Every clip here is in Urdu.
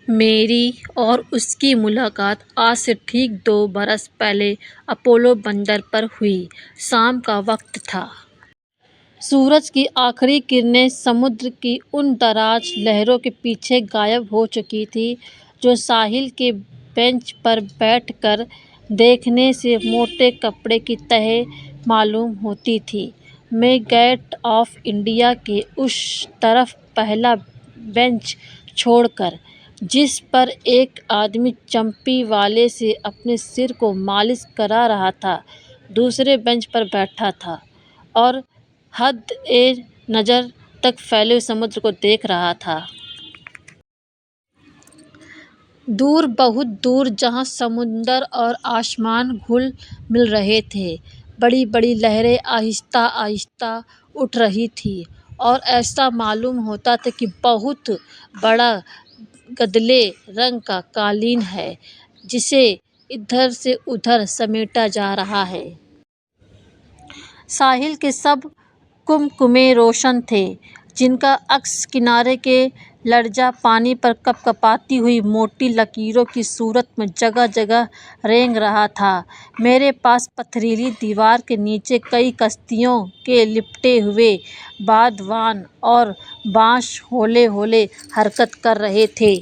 میری اور اس کی ملاقات آج سے ٹھیک 2 برس پہلے اپولو بندر پر ہوئی۔ شام کا وقت تھا۔ سورج کی آخری کرنیں سمندر کی ان دراز لہروں کے پیچھے غائب ہو چکی تھیں جو ساحل کے بینچ پر بیٹھ کر دیکھنے سے موٹے کپڑے کی تہہ معلوم ہوتی تھیں۔ میں گیٹ آف انڈیا کے اس طرف پہلا بینچ چھوڑ کر، جس پر ایک آدمی چمپی والے سے اپنے سر کو مالش کرا رہا تھا، دوسرے بینچ پر بیٹھا تھا اور حدِ نظر تک پھیلے ہوئے سمندر کو دیکھ رہا تھا۔ دور، بہت دور، جہاں سمندر اور آسمان گھل مل رہے تھے، بڑی بڑی لہریں آہستہ آہستہ اٹھ رہی تھیں اور ایسا معلوم ہوتا تھا کہ بہت بڑا گدلے رنگ کا قالین ہے جسے ادھر سے ادھر سمیٹا جا رہا ہے۔ ساحل کے سب کمکمے روشن تھے، جن کا عکس کنارے کے لرزاں پانی پر کپ کپاتی ہوئی موٹی لکیروں کی صورت میں جگہ جگہ رینگ رہا تھا۔ میرے پاس پتھریلی دیوار کے نیچے کئی کشتیوں کے لپٹے ہوئے بادبان اور بانس ہولے ہولے حرکت کر رہے تھے۔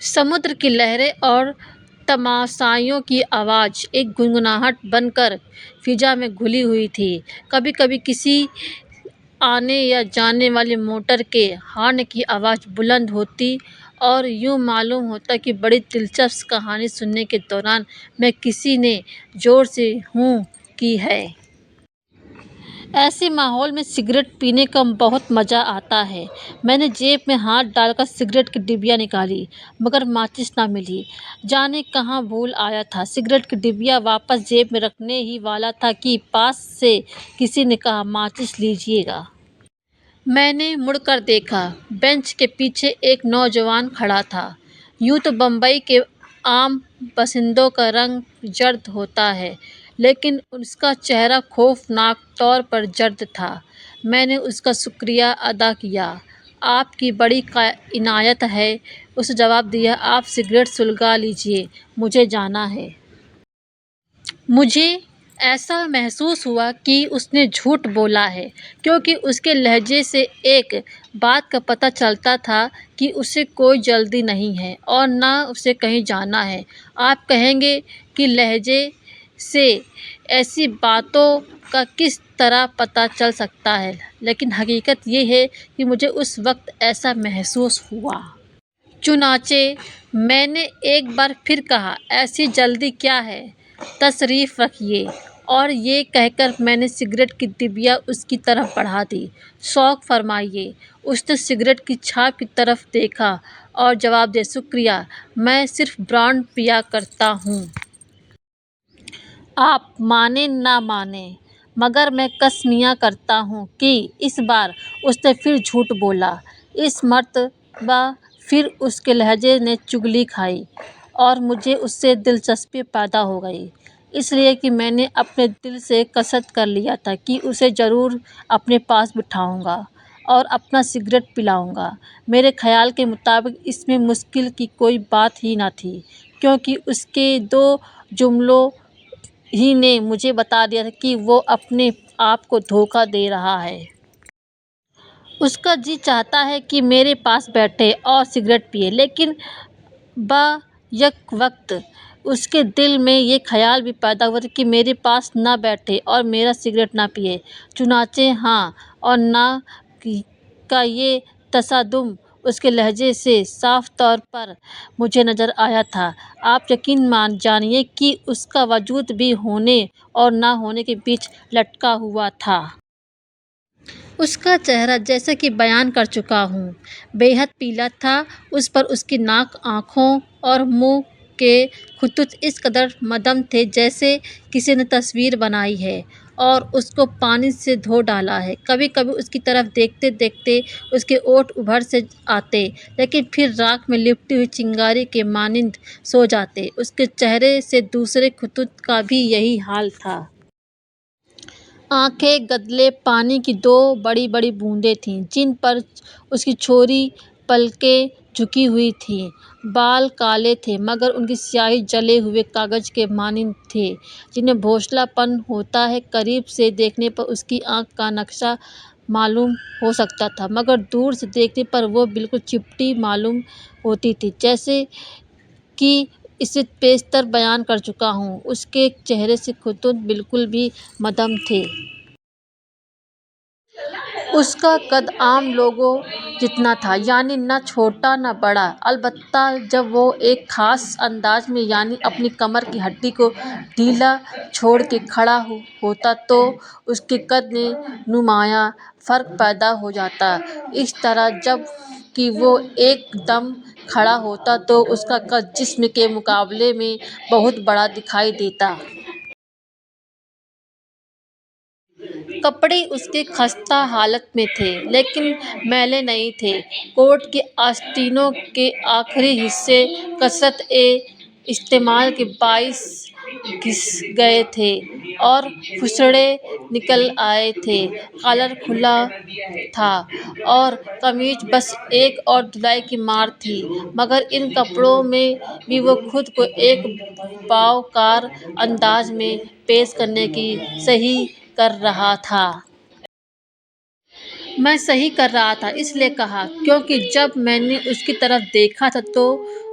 سمندر کی لہریں اور تماشائیوں کی آواز ایک گنگناہٹ بن کر فضا میں گھلی ہوئی تھی۔ کبھی کبھی کسی آنے یا جانے والی موٹر کے ہارن کی آواز بلند ہوتی اور یوں معلوم ہوتا کہ بڑی دلچسپ کہانی سننے کے دوران میں کسی نے زور سے ہوں کی ہے۔ ایسے ماحول میں سگریٹ پینے کا بہت مزہ آتا ہے۔ میں نے جیب میں ہاتھ ڈال کر سگریٹ کی ڈبیا نکالی، مگر ماچس نہ ملی۔ جانے کہاں بھول آیا تھا۔ سگریٹ کی ڈبیا واپس جیب میں رکھنے ہی والا تھا کہ پاس سے کسی نے کہا، "ماچس لیجیے گا۔" میں نے مڑ کر دیکھا۔ بینچ کے پیچھے ایک نوجوان کھڑا تھا۔ یوں تو بمبئی کے عام باشندوں کا رنگ زرد ہوتا ہے، لیکن اس کا چہرہ خوفناک طور پر زرد تھا۔ میں نے اس کا شکریہ ادا کیا۔ "آپ کی بڑی عنایت ہے۔" اس نے جواب دیا۔ "آپ سگریٹ سلگا لیجیے، مجھے جانا ہے۔" مجھے ایسا محسوس ہوا کہ اس نے جھوٹ بولا ہے، کیونکہ اس کے لہجے سے ایک بات کا پتہ چلتا تھا کہ اسے کوئی جلدی نہیں ہے اور نہ اسے کہیں جانا ہے۔ آپ کہیں گے کہ لہجے سے ایسی باتوں کا کس طرح پتہ چل سکتا ہے، لیکن حقیقت یہ ہے کہ مجھے اس وقت ایسا محسوس ہوا۔ چنانچہ میں نے ایک بار پھر کہا، "ایسی جلدی کیا ہے؟ تشریف رکھیے۔" اور یہ کہہ کر میں نے سگریٹ کی ڈبیا اس کی طرف بڑھا دی۔ "شوق فرمائیے۔" اس نے سگریٹ کی چھاپ کی طرف دیکھا اور جواب دیا، "شکریہ، میں صرف برانڈ پیا کرتا ہوں۔ آپ مانیں نہ مانیں، مگر میں قسمیہ کرتا ہوں کہ اس بار اس نے پھر جھوٹ بولا۔ اس مرتبہ پھر اس کے لہجے نے چغلی کھائی اور مجھے اس سے دلچسپی پیدا ہو گئی، اس لیے کہ میں نے اپنے دل سے قصد کر لیا تھا کہ اسے ضرور اپنے پاس بٹھاؤں گا اور اپنا سگریٹ پلاؤں گا۔ میرے خیال کے مطابق اس میں مشکل کی کوئی بات ہی نہ تھی، کیونکہ اس کے 2 جملوں ہی نے مجھے بتا دیا تھا کہ وہ اپنے آپ کو دھوکہ دے رہا ہے۔ اس کا جی چاہتا ہے کہ میرے پاس بیٹھے اور سگریٹ پیئے، لیکن بیک وقت اس کے دل میں یہ خیال بھی پیدا ہوا کہ میرے پاس نہ بیٹھے اور میرا سگریٹ نہ پیئے۔ چنانچہ ہاں اور نہ کا یہ تصادم اس کے لہجے سے صاف طور پر مجھے نظر آیا تھا۔ آپ یقین جانیے کہ اس کا وجود بھی ہونے اور نہ ہونے کے بیچ لٹکا ہوا تھا۔ اس کا چہرہ، جیسا کہ بیان کر چکا ہوں، بے حد پیلا تھا۔ اس پر اس کی ناک، آنکھوں اور منہ کے خطوط اس قدر مدھم تھے جیسے کسی نے تصویر بنائی ہے اور اس کو پانی سے دھو ڈالا ہے۔ کبھی کبھی اس کی طرف دیکھتے دیکھتے اس کے ہونٹ ابھر سے آتے، لیکن پھر راکھ میں لپٹی ہوئی چنگاری کے مانند سو جاتے۔ اس کے چہرے سے دوسرے خطوط کا بھی یہی حال تھا۔ آنکھیں گدلے پانی کی 2 بڑی بڑی بوندیں تھیں، جن پر اس کی چوڑی پلکیں جھکی ہوئی تھیں۔ بال کالے تھے مگر ان کی سیاہی جلے ہوئے کاغذ کے مانند تھی جنہیں بھونسلا پن ہوتا ہے۔ قریب سے دیکھنے پر اس کی آنکھ کا نقشہ معلوم ہو سکتا تھا مگر دور سے دیکھنے پر وہ بالکل چپٹی معلوم ہوتی تھی۔ جیسا کہ اسے بیشتر بیان کر چکا ہوں، اس کے چہرے کے خطوط بالکل بھی مدھم تھے۔ اس کا قد عام لوگوں جتنا تھا، یعنی نہ چھوٹا نہ بڑا۔ البتہ جب وہ ایک خاص انداز میں یعنی اپنی کمر کی ہڈی کو ڈھیلا چھوڑ کے کھڑا ہوتا تو اس کے قد میں نمایاں فرق پیدا ہو جاتا۔ اسی طرح جب کہ وہ ایک دم کھڑا ہوتا تو اس کا قد جسم کے مقابلے میں بہت بڑا دکھائی دیتا۔ کپڑے اس کے خستہ حالت میں تھے لیکن میلے نہیں تھے۔ کوٹ کے آستینوں کے آخری حصے کثرت استعمال کے باعث گھس گئے تھے اور پھسڑے نکل آئے تھے۔ کالر کھلا تھا اور قمیض بس ایک اور دھلائی کی مار تھی مگر ان کپڑوں میں بھی وہ خود کو ایک باوقار انداز میں پیش کرنے کی صحیح کر رہا تھا۔ میں صحیح کر رہا تھا اس لیے کہا کیونکہ جب میں نے اس کی طرف دیکھا تھا تو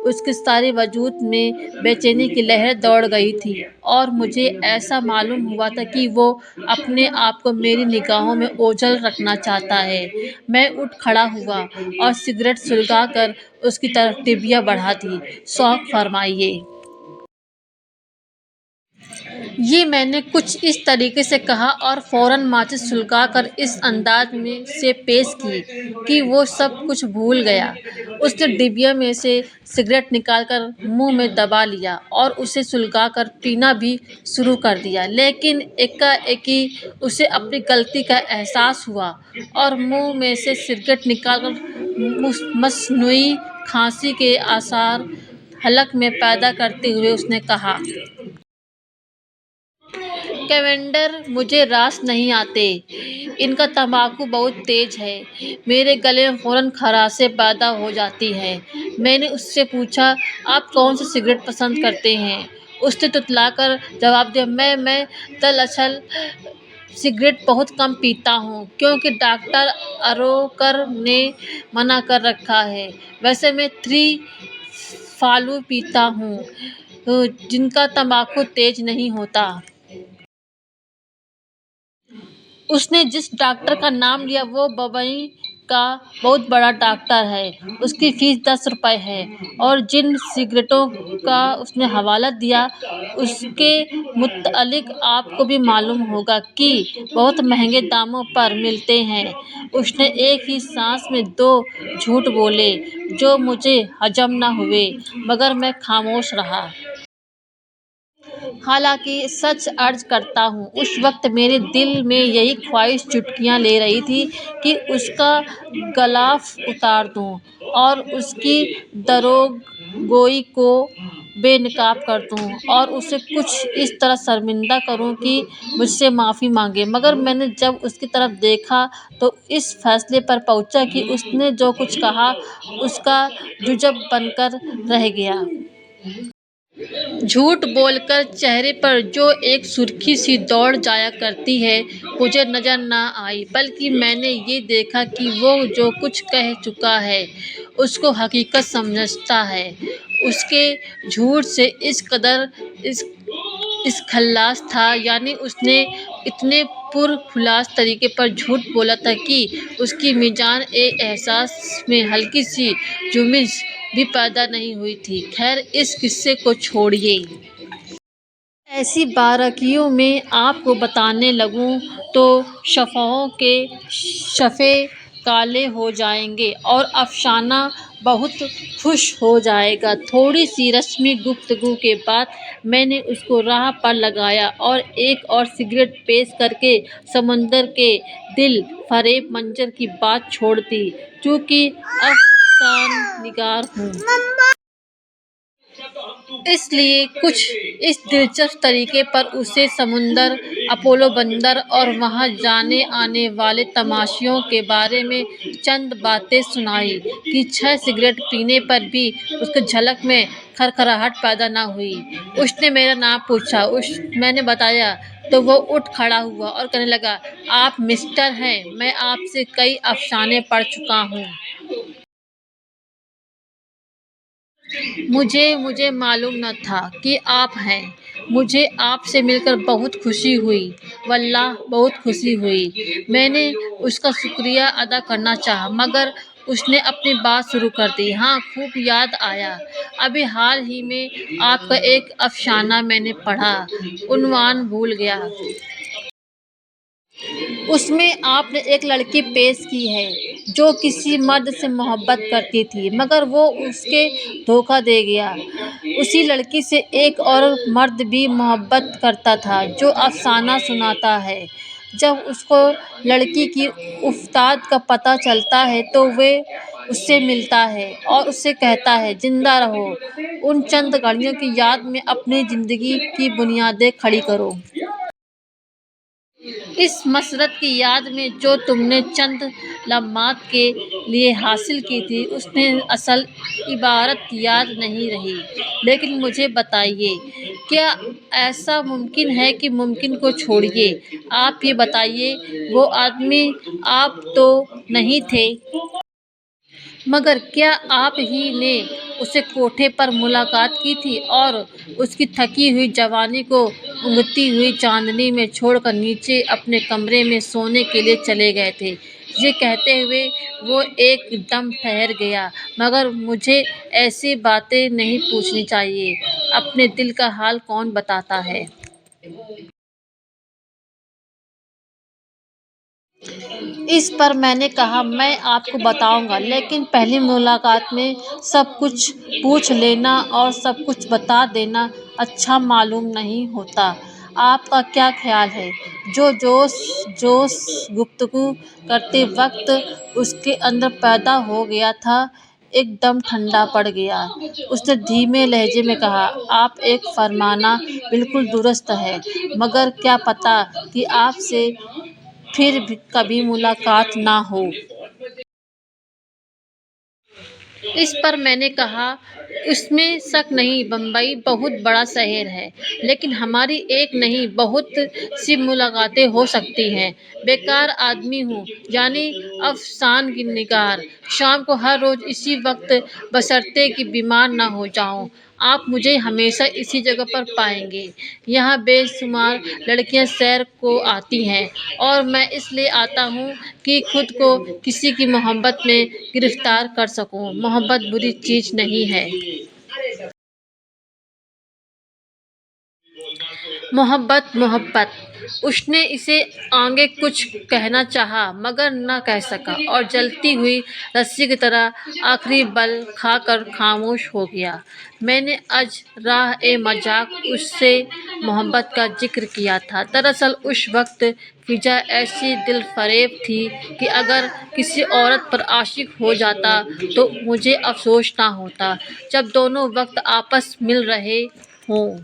اس کے سارے وجود میں بے چینی کی لہر دوڑ گئی تھی اور مجھے ایسا معلوم ہوا تھا کہ وہ اپنے آپ کو میری نگاہوں میں اوجھل رکھنا چاہتا ہے۔ میں اٹھ کھڑا ہوا اور سگریٹ سلگا کر اس کی طرف ٹِبیاں بڑھا دیں۔ شوق فرمائیے۔ یہ میں نے کچھ اس طریقے سے کہا اور فوراً ماچس سلگا کر اس انداز سے پیش کی کہ وہ سب کچھ بھول گیا۔ اس نے ڈبیا میں سے سگریٹ نکال کر منہ میں دبا لیا اور اسے سلگا کر پینا بھی شروع کر دیا لیکن ایکا-ایکی اسے اپنی غلطی کا احساس ہوا اور منہ میں سے سگریٹ نکال کر مصنوعی کھانسی کے آثار حلق میں پیدا کرتے ہوئے اس نے کہا۔ کیونڈر مجھے راس نہیں آتے۔ ان کا تمباکو بہت تیز ہے۔ میرے گلے میں فوراً خراشیں پیدا ہو جاتی ہیں۔ میں نے اس سے پوچھا آپ کون سی سگریٹ پسند کرتے ہیں؟ اس نے تتلا کر جواب دیا میں دراصل سگریٹ بہت کم پیتا ہوں کیونکہ ڈاکٹر اروکر نے منع کر رکھا ہے۔ ویسے میں 3 فالو پیتا ہوں جن کا تمباکو تیز نہیں ہوتا۔ اس نے جس ڈاکٹر کا نام لیا وہ بمبئی کا بہت بڑا ڈاکٹر ہے۔ اس کی فیس 10 روپے ہے اور جن سگریٹوں کا اس نے حوالہ دیا اس کے متعلق آپ کو بھی معلوم ہوگا کہ بہت مہنگے داموں پر ملتے ہیں۔ اس نے ایک ہی سانس میں 2 جھوٹ بولے جو مجھے ہضم نہ ہوئے مگر میں خاموش رہا۔ حالانکہ سچ عرض کرتا ہوں اس وقت میرے دل میں یہی خواہش چٹکیاں لے رہی تھی کہ اس کا غلاف اتار دوں اور اس کی دروغگوئی کو بے نقاب کر دوں اور اسے کچھ اس طرح شرمندہ کروں کہ مجھ سے معافی مانگے مگر میں نے جب اس کی طرف دیکھا تو اس فیصلے پر پہنچا کہ اس نے جو کچھ کہا اس کا جزو بن کر رہ گیا۔ جھوٹ بول کر چہرے پر جو ایک سرخی سی دوڑ جایا کرتی ہے مجھے نظر نہ آئی بلکہ میں نے یہ دیکھا کہ وہ جو کچھ کہہ چکا ہے اس کو حقیقت سمجھتا ہے۔ اس کے جھوٹ سے اس قدر اخلاص تھا یعنی اس نے اتنے پرخلاص طریقے پر جھوٹ بولا تھا کہ اس کی میزان احساس میں ہلکی سی جنبش بھی پیدا نہیں ہوئی تھی۔ خیر اس قصے کو چھوڑیے۔ ایسی باریکیوں میں آپ کو بتانے لگوں تو صفحوں کے صفحے کالے ہو جائیں گے اور افسانہ بہت فحش ہو جائے گا۔ تھوڑی سی رسمی گفتگو کے بعد میں نے اس کو راہ پر لگایا اور ایک اور سگریٹ پیش کر کے سمندر کے دل فریب منظر کی بات چھوڑ دی۔ چونکہ افسانہ نگار ہوں اس لیے کچھ اس دلچسپ طریقے پر اسے سمندر، اپولو بندر اور وہاں جانے آنے والے تماشائیوں کے بارے میں چند باتیں سنائیں کہ 6 سگریٹ پینے پر بھی اس کی جھلک میں کھرکھراہٹ پیدا نہ ہوئی۔ اس نے میرا نام پوچھا، میں نے بتایا تو وہ اٹھ کھڑا ہوا اور کہنے لگا، آپ مسٹر ہیں، میں آپ سے کئی افسانے پڑھ چکا ہوں۔ مجھے معلوم نہ تھا کہ آپ ہیں۔ مجھے آپ سے مل کر بہت خوشی ہوئی، واللہ بہت خوشی ہوئی۔ میں نے اس کا شکریہ ادا کرنا چاہا مگر اس نے اپنی بات شروع کر دی۔ ہاں، خوب یاد آیا، ابھی حال ہی میں آپ کا ایک افسانہ میں نے پڑھا، عنوان بھول گیا۔ اس میں آپ نے ایک لڑکی پیش کی ہے جو کسی مرد سے محبت کرتی تھی مگر وہ اسے دھوکہ دے گیا۔ اسی لڑکی سے ایک اور مرد بھی محبت کرتا تھا جو افسانہ سناتا ہے۔ جب اس کو لڑکی کی وفات کا پتہ چلتا ہے تو وہ اس سے ملتا ہے اور اس سے کہتا ہے، زندہ رہو، ان چند گھڑیوں کی یاد میں اپنی زندگی کی بنیادیں کھڑی کرو۔ اس مسرت کی یاد میں جو تم نے چند لمحات کے لیے حاصل کی تھی، اس میں اصل عبارت یاد نہیں رہی۔ لیکن مجھے بتائیے، کیا ایسا ممکن ہے کہ ممکن کو چھوڑیے، آپ یہ بتائیے، وہ آدمی آپ تو نہیں تھے؟ مگر کیا آپ ہی نے اسے کوٹھے پر ملاقات کی تھی اور اس کی تھکی ہوئی جوانی کو اونگتی ہوئی چاندنی میں چھوڑ کر نیچے اپنے کمرے میں سونے کے لیے چلے گئے تھے؟ یہ کہتے ہوئے وہ ایک دم ٹھہر گیا، مگر مجھے ایسی باتیں نہیں پوچھنی چاہیے، اپنے دل کا حال کون بتاتا ہے؟ اس پر میں نے کہا، میں آپ کو بتاؤں گا، لیکن پہلی ملاقات میں سب کچھ پوچھ لینا اور سب کچھ بتا دینا اچھا معلوم نہیں ہوتا۔ آپ کا کیا خیال ہے؟ جو جوش گفتگو کرتے وقت اس کے اندر پیدا ہو گیا تھا، ایک دم ٹھنڈا پڑ گیا۔ اس نے دھیمے لہجے میں کہا، آپ ایک فرمانا بالکل درست ہے، مگر کیا پتہ کہ آپ سے پھر کبھی ملاقات نہ ہو۔ اس پر میں نے کہا، اس میں شک نہیں، بمبئی بہت بڑا شہر ہے، لیکن ہماری ایک نہیں بہت سی ملاقاتیں ہو سکتی ہیں۔ بیکار آدمی ہوں، یعنی افسانہ نگار، شام کو ہر روز اسی وقت، بشرطے کہ بیمار نہ ہو جاؤں۔ آپ مجھے ہمیشہ اسی جگہ پر پائیں گے۔ یہاں بے شمار لڑکیاں سیر کو آتی ہیں اور میں اس لیے آتا ہوں کہ خود کو کسی کی محبت میں گرفتار کر سکوں۔ محبت بری چیز نہیں ہے۔ محبت۔ اس نے اسے آگے کچھ کہنا چاہا مگر نہ کہہ سکا اور جلتی ہوئی رسی کی طرح آخری بل کھا کر خاموش ہو گیا۔ میں نے اجراء مزاق اس سے محبت کا ذکر کیا تھا۔ دراصل اس وقت فضا ایسی دل فریب تھی کہ اگر کسی عورت پر عاشق ہو جاتا تو مجھے افسوس نہ ہوتا، جب دونوں وقت آپس مل رہے ہوں۔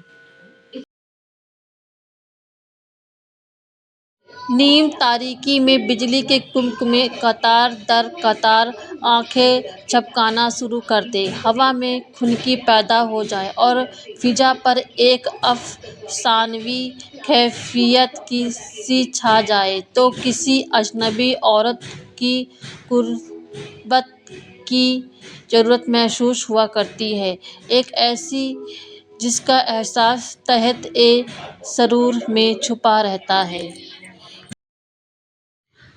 نیم تاریکی میں بجلی کے کمکمے قطار در قطار آنکھیں جھپکانا شروع کر دیں، ہوا میں خنکی پیدا ہو جائے اور فضا پر ایک افسانوی کیفیت سی چھا جائے تو کسی اجنبی عورت کی قربت کی ضرورت محسوس ہوا کرتی ہے، ایک ایسی جس کا احساس تحت سرور میں چھپا رہتا ہے۔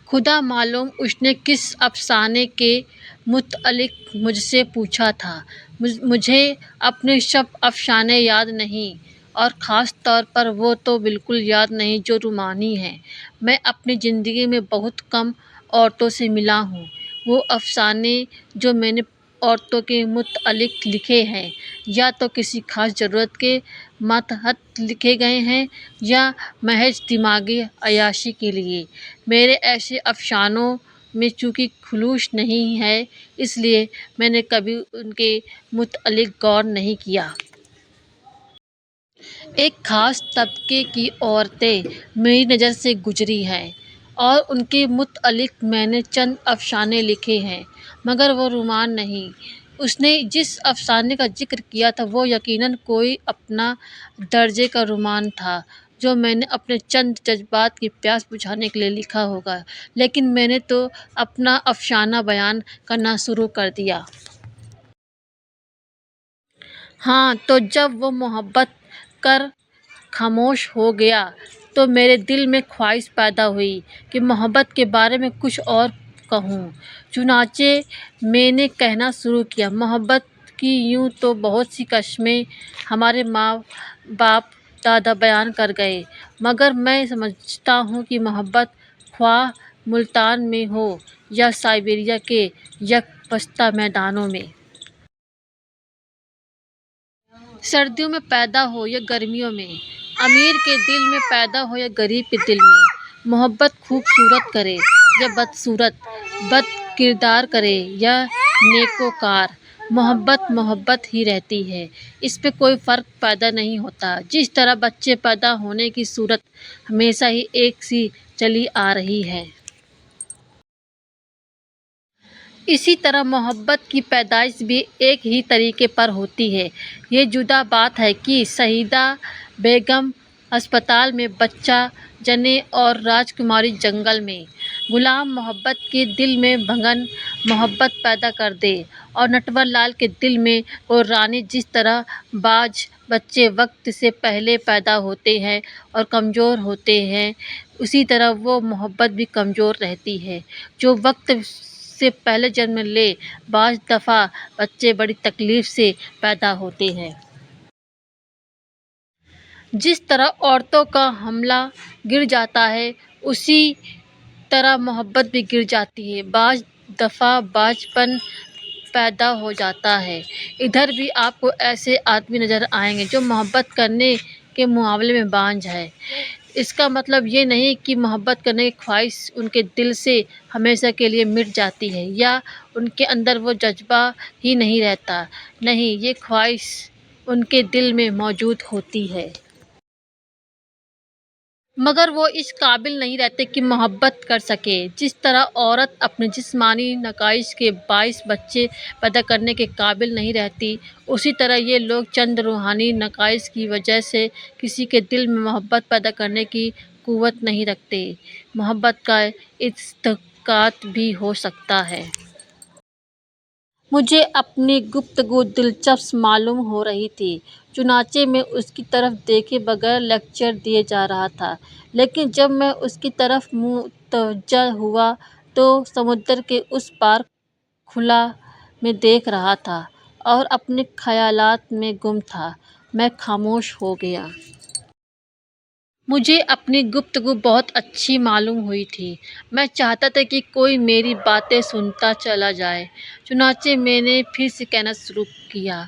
خدا معلوم اس نے کس افسانے کے متعلق مجھ سے پوچھا تھا۔ مجھے اپنے سب افسانے یاد نہیں، اور خاص طور پر وہ تو بالکل یاد نہیں جو رومانی ہیں۔ میں اپنی زندگی میں بہت کم عورتوں سے ملا ہوں۔ وہ افسانے جو میں نے عورتوں کے متعلق لکھے ہیں یا تو کسی خاص ضرورت کے ماتحت لکھے گئے ہیں یا محض دماغی عیاشی کے لیے۔ میرے ایسے افسانوں میں چونکہ خلوص نہیں ہے، اس لیے میں نے کبھی ان کے متعلق غور نہیں کیا۔ ایک خاص طبقے کی عورتیں میری نظر سے گزری ہیں اور ان کے متعلق میں نے چند افسانے لکھے ہیں، مگر وہ رومان نہیں۔ اس نے جس افسانے کا ذکر کیا تھا وہ یقیناً کوئی اپنا درجے کا رومان تھا جو میں نے اپنے چند جذبات کی پیاس بجھانے کے لیے لکھا ہوگا، لیکن میں نے تو اپنا افسانہ بیان کرنا شروع کر دیا۔ ہاں، تو جب وہ محبت کر خاموش ہو گیا تو میرے دل میں خواہش پیدا ہوئی کہ محبت کے بارے میں کچھ اور کہوں۔ چنانچہ میں نے کہنا شروع کیا، محبت کی یوں تو بہت سی قسمیں ہمارے ماں باپ دادا بیان کر گئے، مگر میں سمجھتا ہوں کہ محبت خواہ ملتان میں ہو یا سائبیریا کے یکبستہ میدانوں میں، سردیوں میں پیدا ہو یا گرمیوں میں، امیر کے دل میں پیدا ہو یا غریب کے دل میں، محبت خوبصورت کرے یا بدصورت، بد کردار کرے یا نیکوکار، محبت محبت ہی رہتی ہے، اس میں کوئی فرق پیدا نہیں ہوتا۔ جس طرح بچے پیدا ہونے کی صورت ہمیشہ ہی ایک سی چلی آ رہی ہے، اسی طرح محبت کی پیدائش بھی ایک ہی طریقے پر ہوتی ہے۔ یہ جدا بات ہے کہ شہیدہ بیگم ہسپتال میں بچہ جنیں اور راجکماری جنگل میں، غلام محبت کے دل میں بھگن محبت پیدا کر دے، اور نٹور لال کے دل میں وہ رانی۔ جس طرح بعض بچے وقت سے پہلے پیدا ہوتے ہیں اور کمزور ہوتے ہیں، اسی طرح وہ محبت بھی کمزور رہتی ہے جو وقت سے پہلے جنم لے۔ بعض دفعہ بچے بڑی تکلیف سے پیدا ہوتے ہیں۔ جس طرح عورتوں کا حملہ گر جاتا ہے، اسی طرح محبت بھی گر جاتی ہے۔ بعض دفعہ بانجھپن پیدا ہو جاتا ہے۔ ادھر بھی آپ کو ایسے آدمی نظر آئیں گے جو محبت کرنے کے معاملے میں بانجھ ہیں۔ اس کا مطلب یہ نہیں کہ محبت کرنے کی خواہش ان کے دل سے ہمیشہ کے لیے مٹ جاتی ہے یا ان کے اندر وہ جذبہ ہی نہیں رہتا۔ نہیں، یہ خواہش ان کے دل میں موجود ہوتی ہے، مگر وہ اس قابل نہیں رہتے کہ محبت کر سکیں۔ جس طرح عورت اپنے جسمانی نقائص کے باعث بچے پیدا کرنے کے قابل نہیں رہتی، اسی طرح یہ لوگ چند روحانی نقائص کی وجہ سے کسی کے دل میں محبت پیدا کرنے کی قوت نہیں رکھتے۔ محبت کا انعکاس بھی ہو سکتا ہے۔ مجھے اپنی گفتگو دلچسپ معلوم ہو رہی تھی، چنانچہ میں اس کی طرف دیکھے بغیر لیکچر دیے جا رہا تھا، لیکن جب میں اس کی طرف متوجہ ہوا تو سمندر کے اس پار خلا میں دیکھ رہا تھا اور اپنے خیالات میں گم تھا۔ میں خاموش ہو گیا۔ مجھے اپنی گفتگو بہت اچھی معلوم ہوئی تھی۔ میں چاہتا تھا کہ کوئی میری باتیں سنتا چلا جائے، چنانچہ میں نے پھر سے کہنا شروع کیا،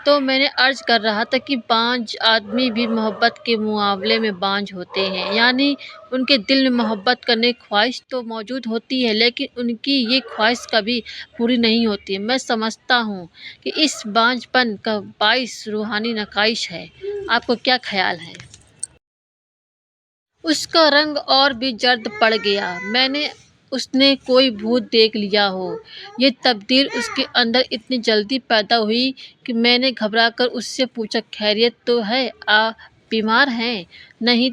تو میں نے عرض کر رہا تھا کہ بعض آدمی بھی محبت کے معاملے میں بانجھ ہوتے ہیں، یعنی ان کے دل میں محبت کرنے کی خواہش تو موجود ہوتی ہے لیکن ان کی یہ خواہش کبھی پوری نہیں ہوتی۔ میں سمجھتا ہوں کہ اس بانجھ پن کا باعث روحانی نقائص ہے۔ آپ کا کیا خیال ہے؟ اس کا رنگ اور بھی زرد پڑ گیا۔ میں نے اس نے کوئی بھوت دیکھ لیا ہو۔ یہ تبدیلی اس کے اندر اتنی جلدی پیدا ہوئی کہ میں نے گھبرا کر اس سے پوچھا، خیریت تو ہے؟ آپ بیمار ہیں؟ نہیں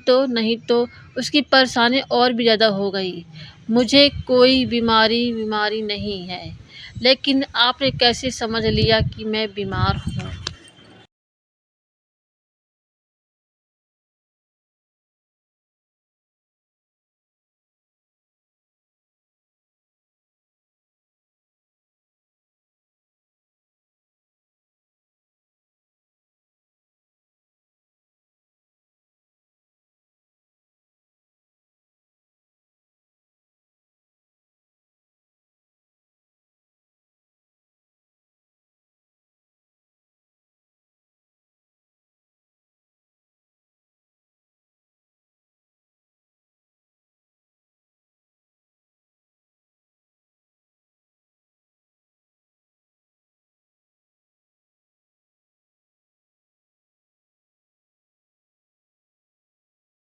تو اس کی پریشانی اور بھی زیادہ ہو گئی۔ مجھے کوئی بیماری نہیں ہے، لیکن آپ نے کیسے سمجھ لیا کہ میں بیمار ہوں؟